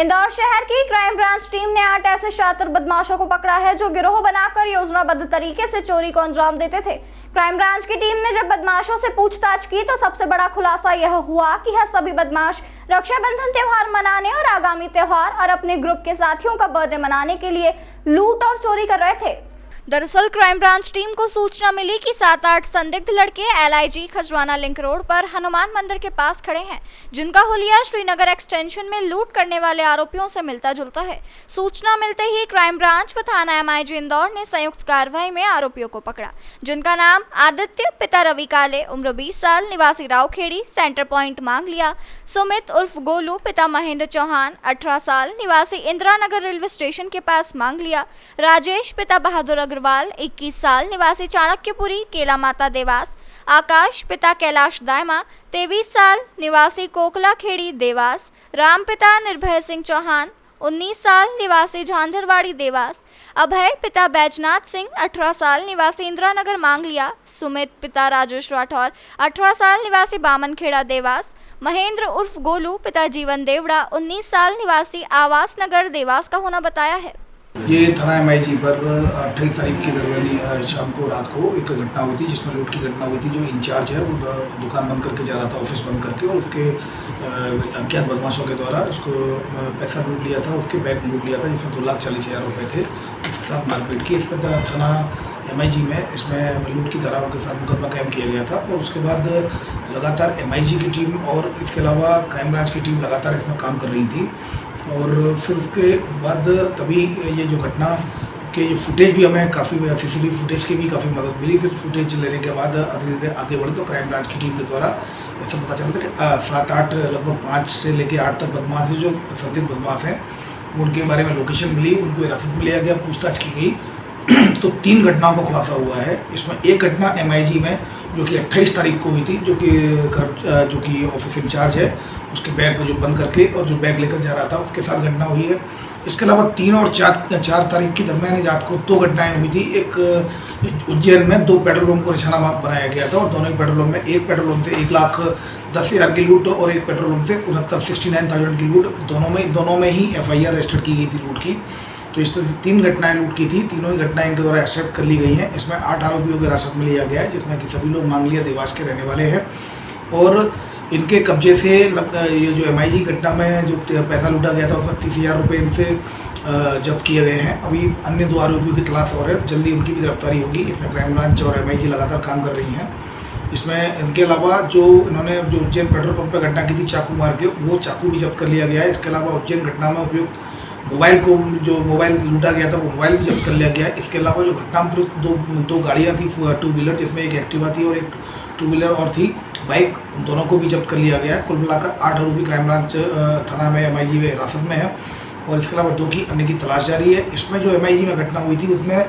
इंदौर शहर की crime branch team ने 8 ऐसे शातिर बदमाशों को पकड़ा है जो गिरोह बनाकर योजनाबद्ध तरीके से चोरी को अंजाम देते थे। क्राइम ब्रांच की टीम ने जब बदमाशों से पूछताछ की तो सबसे बड़ा खुलासा यह हुआ कि यह सभी बदमाश रक्षाबंधन त्योहार मनाने और आगामी त्योहार और अपने ग्रुप के साथियों का बर्थडे मनाने के लिए लूट और चोरी कर रहे थे। दरअसल क्राइम ब्रांच टीम को सूचना मिली कि 7-8 संदिग्ध लड़के LIG खजवाना लिंक रोड पर हनुमान मंदिर के पास खड़े हैं, जिनका हुलिया श्रीनगर एक्सटेंशन में लूट करने वाले आरोपियों से मिलता जुलता है। सूचना मिलते ही क्राइम ब्रांच व थाना MIG इंदौर ने संयुक्त कार्रवाई में आरोपियों को पकड़ा, जिनका नाम आदित्य पिता रवि काले उम्र 20 साल निवासी रावखेड़ी सेंटर पॉइंट मांग लिया, सुमित उर्फ गोलू पिता महेंद्र चौहान 18 साल निवासी इंदिरा नगर रेलवे स्टेशन के पास मांग लिया, राजेश पिता बहादुर अग्रवाल 21 साल निवासी चाणक्यपुरी केला माता देवास, आकाश पिता कैलाश दायमा 23 साल निवासी कोकला खेड़ी देवास, राम पिता निर्भय सिंह चौहान 19 साल निवासी झांझरवाड़ी देवास, अभय पिता बैजनाथ सिंह 18 साल निवासी इंदिरा नगर मांग लिया, सुमित पिता राजेश राठौर 18 साल निवासी बामनखेड़ा देवास, महेंद्र उर्फ गोलू पिता जीवन देवड़ा 19 साल निवासी आवास नगर देवास का होना बताया है। ये थाना MIG पर 28 तारीख की दरमियानी शाम को रात को एक घटना हुई थी, जिसमें लूट की घटना हुई थी। जो इंचार्ज है वो दुकान बंद करके जा रहा था, ऑफिस बंद करके, और उसके अज्ञात बदमाशों के द्वारा उसको पैसा लूट लिया था, उसके बैग लूट लिया था जिसमें 2,40,000 रुपये थे। उसके साथ मारपीट की। इस पर थाना MIG में इसमें लूट की धाराओं के साथ मुकदमा कायम किया गया था। और उसके बाद लगातार MIG की टीम और इसके अलावा क्राइम ब्रांच की टीम लगातार इसमें काम कर रही थी। और फिर उसके बाद तभी ये जो घटना के जो फुटेज भी हमें काफ़ी CCTV फुटेज की भी काफ़ी मदद मिली। फिर फुटेज लेने के बाद धीरे धीरे आगे बढ़े तो क्राइम ब्रांच की टीम के द्वारा ऐसा पता चला था कि 7-8 लगभग 5 से लेकर 8 तक बदमाश हैं जो संदिग्ध बदमाश हैं। उनके बारे में लोकेशन मिली, उनको हिरासत में लिया गया, पूछताछ की गई तो 3 घटनाओं का खुलासा हुआ है। इसमें एक घटना MIG में जो कि 28 तारीख को हुई थी, जो कि ऑफिस इंचार्ज है उसके बैग को जो बंद करके और जो बैग लेकर जा रहा था उसके साथ घटना हुई है। इसके अलावा 3 और 4 तारीख की दरमियानी रात को 2 घटनाएं हुई थी। एक उज्जैन में 2 पेट्रोल पंप को निशाना बनाया गया था और दोनों ही पेट्रोल पंप में एक पेट्रोल पंप से 1,10,000 की लूट और एक पेट्रोल पंप से 69,000 की लूट, दोनों में ही FIR रजिस्टर्ड की गई थी लूट की। तो इस तरह से 3 घटनाएं लूट की थी, तीनों ही घटनाएं इनके द्वारा एक्सेप्ट कर ली गई हैं। इसमें 8 आरोपियों को हिरासत में लिया गया है, जिसमें कि सभी लोग मांगलिया देवास के रहने वाले हैं। और इनके कब्जे से ये जो MIG घटना में जो पैसा लूटा गया था उसमें 30,000 रुपये इनसे जब्त किए गए हैं। अभी अन्य 2 आरोपियों की तलाश हो रही है, जल्दी उनकी भी गिरफ्तारी होगी। इसमें क्राइम ब्रांच और MIG लगातार काम कर रही हैं। इसमें इनके अलावा जो इन्होंने जो उज्जैन पेट्रोल पंप पर घटना की थी चाकू मार के, वो चाकू भी जब्त कर लिया गया है। इसके अलावा उज्जैन घटना में उपयुक्त मोबाइल लूटा गया था वो मोबाइल भी जब्त कर लिया गया है। इसके अलावा जो घटना में दो गाड़ियाँ थी 2 व्हीलर, जिसमें एक एक्टिवा थी और एक 2 व्हीलर और थी बाइक, दोनों को भी जब्त कर लिया गया है। कुल मिलाकर 8 आरोपी क्राइम ब्रांच थाना में MIG में हिरासत में है और इसके अलावा 2 की अन्य की तलाश जारी है। इसमें जो MIG में घटना हुई थी उसमें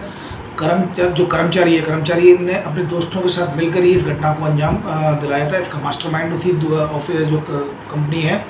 जो कर्मचारी ने अपने दोस्तों के साथ मिलकर ही इस घटना को अंजाम दिलाया था। इसका मास्टरमाइंड उसी ऑफिस जो कंपनी है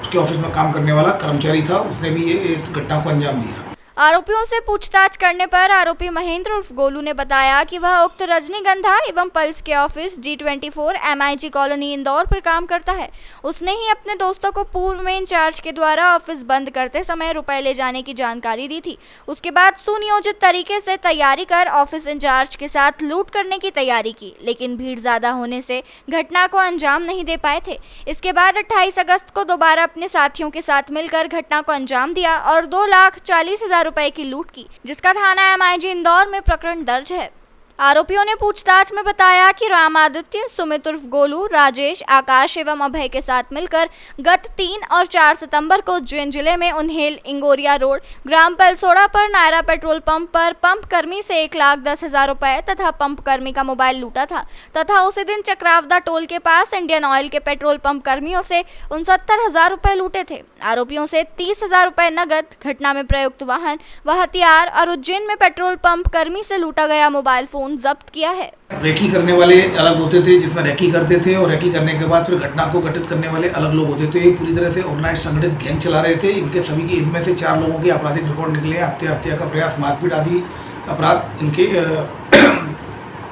उसके ऑफिस में काम करने वाला कर्मचारी था, उसने भी इस घटना को अंजाम दिया। आरोपियों से पूछताछ करने पर आरोपी महेंद्र उर्फ गोलू ने बताया कि वह उक्त रजनीगंधा एवं पल्स के office G24 MIG colony Indore पर काम करता है। उसने ही अपने दोस्तों को पूर्व में इंचार्ज के द्वारा ऑफिस बंद करते समय रुपए ले जाने की जानकारी दी थी। उसके बाद सुनियोजित तरीके से तैयारी कर ऑफिस इंचार्ज के साथ लूट करने की तैयारी की, लेकिन भीड़ ज्यादा होने से घटना को अंजाम नहीं दे पाए थे। इसके बाद 28 अगस्त को दोबारा अपने साथियों के साथ मिलकर घटना को अंजाम दिया और 2,40,000 रुपए की लूट की, जिसका थाना MIG इंदौर में प्रकरण दर्ज है। आरोपियों ने पूछताछ में बताया कि राम आदित्य, सुमित उर्फ गोलू, राजेश, आकाश एवं अभय के साथ मिलकर गत 3 और 4 सितंबर को उज्जैन जिले में उन्हेल इंगोरिया रोड ग्राम पलसोड़ा पर नायरा पेट्रोल पंप पर पंप कर्मी से 1,10,000 रुपए तथा पंप कर्मी का मोबाइल लूटा था तथा उसी दिन चक्रावदा टोल के पास इंडियन ऑयल के पेट्रोल पंप कर्मियों से 69,000 रुपए लूटे थे। आरोपियों से 30,000 रुपए नगद, घटना में प्रयुक्त वाहन व हथियार और उज्जैन में पेट्रोल पंप कर्मी से लूटा गया मोबाइल फोन जब्त किया है। रेकी करने वाले अलग होते थे, जिसमें रेकी करते थे और रेकी करने के बाद फिर घटना को घटित करने वाले अलग लोग होते थे। ये पूरी तरह से ऑर्गेनाइज संगठित गैंग चला रहे थे। इनके सभी की इनमें से 4 लोगों के आपराधिक रिकॉर्ड निकले हैं। हत्या का प्रयास, मारपीट आदि अपराध इनके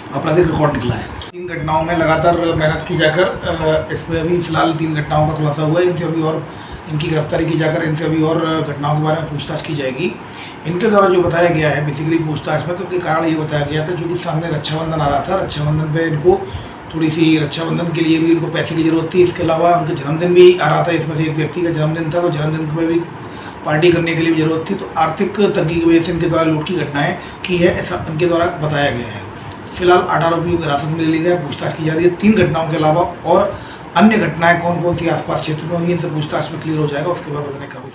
आपराधिक रिकॉर्ड निकला है। 3 घटनाओं में लगातार मेहनत की जाकर इसमें अभी फिलहाल 3 घटनाओं का खुलासा हुआ है। इनसे अभी और इनकी गिरफ्तारी की जाकर इनसे अभी और घटनाओं के बारे में पूछताछ की जाएगी। इनके द्वारा जो बताया गया है बेसिकली पूछताछ में, तो उनके कारण ये बताया गया था, जो कि सामने रक्षाबंधन आ रहा था, रक्षाबंधन पे इनको थोड़ी सी रक्षाबंधन के लिए भी इनको पैसे की ज़रूरत थी। इसके अलावा उनके जन्मदिन भी आ रहा था, इसमें से एक व्यक्ति का जन्मदिन था, तो जन्मदिन में भी पार्टी करने के लिए भी ज़रूरत थी। तो आर्थिक तंगी की वजह से इनके द्वारा लूट की घटनाएं की है, ऐसा इनके द्वारा बताया गया है। फिलहाल 8 आरोपियों को हिरासत में ले लिया गया, पूछताछ की जा रही है। 3 घटनाओं के अलावा और अन्य घटनाएं कौन कौन सी आसपास क्षेत्र में हुई, इनसे पूछताछ में क्लियर हो जाएगा, उसके बाद बताने का भी